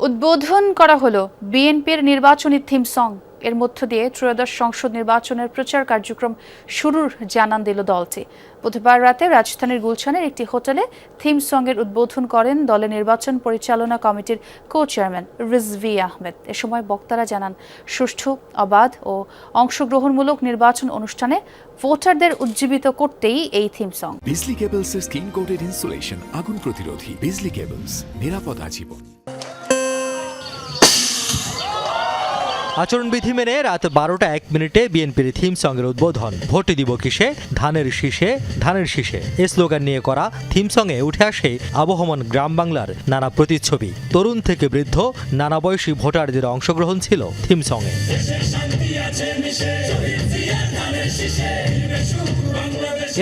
উদ্বোধন করা হলো বিএনপির নির্বাচনী থিম সং। এর মধ্য দিয়ে ত্রয়োদশ সংসদ নির্বাচনের প্রচার কার্যক্রম শুরুর জানান দিল দলটি। বুধবার রাতে রাজধানীর গুলশানের একটি হোটেলে থিম সঙ্গের উদ্বোধন করেন দলের নির্বাচন পরিচালনা কমিটির কো চেয়ারম্যান রিজভী আহমেদ। এ সময় বক্তারা জানান, সুষ্ঠু, অবাধ ও অংশগ্রহণমূলক নির্বাচন অনুষ্ঠানে ভোটারদের উজ্জীবিত করতেই এই থিম সং। বিজলি কেবলসের স্কিন কোটেড ইনসুলেশন আগুন প্রতিরোধী। বিজলি কেবলস, নিরাপদ আজীবন। আচরণবিধি মেনে রাত 12টা 1 মিনিটে বিএনপির থিম সঙ্গের উদ্বোধন। ভোট দিব কিসে, ধানের শীষে, ধানের শীষে এই স্লোগান নিয়ে করা থিম সঙ্গে উঠে আসে আবহমান গ্রাম বাংলার নানা প্রতিচ্ছবি। তরুণ থেকে বৃদ্ধ নানা বয়সী ভোটারদের অংশগ্রহণ ছিল থিম সঙ্গে।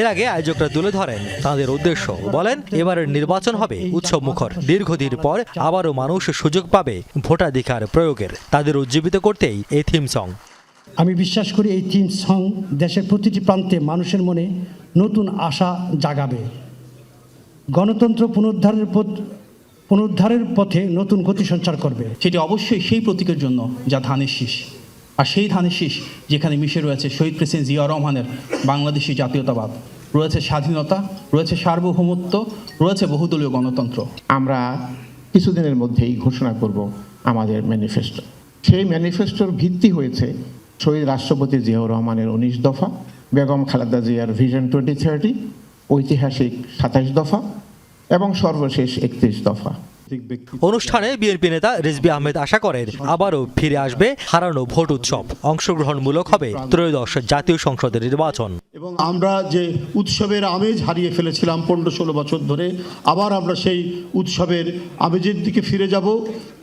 এর আগে আয়োজকরা তুলে ধরেন তাঁদের উদ্দেশ্য, বলেন এবারের নির্বাচন হবে উৎসব মুখর। দীর্ঘদিন পর আবারও মানুষ সুযোগ পাবে ভোটাধিকার প্রয়োগের। তাদের উজ্জীবিত করতেই এই থিম সং। আমি বিশ্বাস করি এই থিম সং দেশের প্রতিটি প্রান্তে মানুষের মনে নতুন আশা জাগাবে, গণতন্ত্র পুনরুদ্ধারের পথে নতুন গতি সঞ্চার করবে। সেটি অবশ্যই সেই প্রতীকের জন্য যা ধানের শীষ, আর সেই ধানের শীষ যেখানে মিশে রয়েছে শহীদ প্রেসিডেন্ট জিয়া রহমানের বাংলাদেশি জাতীয়তাবাদ, রয়েছে স্বাধীনতা, রয়েছে সার্বভৌমত্ব, রয়েছে বহুদলীয় গণতন্ত্র। আমরা কিছুদিনের মধ্যেই ঘোষণা করব আমাদের ম্যানিফেস্টো। সেই ম্যানিফেস্টোর ভিত্তি হয়েছে শহীদ রাষ্ট্রপতি জিয়াউর রহমানের 19 দফা, বেগম খালেদা জিয়ার ভিশন 2030, ঐতিহাসিক 27 দফা এবং সর্বশেষ 31 দফা। অনুষ্ঠানে বিএনপি নেতা রিজভী আহমেদ আশা করেন আবারও ফিরে আসবে হারানো ভোট উৎসব। অংশগ্রহণমূলক হবে ত্রয়োদশ জাতীয় সংসদের নির্বাচন। এবং আমরা যে উৎসবের আমেজ হারিয়ে ফেলেছিলাম 15-16 বছর ধরে, আবার আমরা সেই উৎসবের আমেজের দিকে ফিরে যাব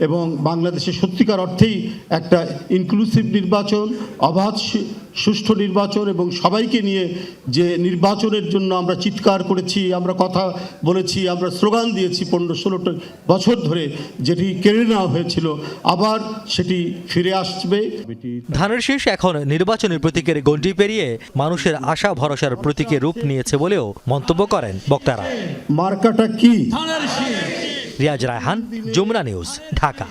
এবং বাংলাদেশে সত্যিকার অর্থেই একটা ইনক্লুসিভ নির্বাচন, অবাধ সুষ্ঠু নির্বাচন এবং সবাইকে নিয়ে যে নির্বাচনের জন্য আমরা চিৎকার করেছি, আমরা কথা বলেছি, আমরা স্লোগান দিয়েছি 15-16 বছর ধরে, যেটি কেড়ে নেওয়া হয়েছিল, আবার সেটি ফিরে আসবে। ধানের শীষ এখন নির্বাচনের প্রতীকের গণ্ডি পেরিয়ে মানুষের আশা ভরসার প্রতীকে রূপ নিয়েছে বলেও মন্তব্য করেন বক্তারা। মার্কাটা কি? রিয়াজ রায়হান, যমুনা নিউজ, ঢাকা।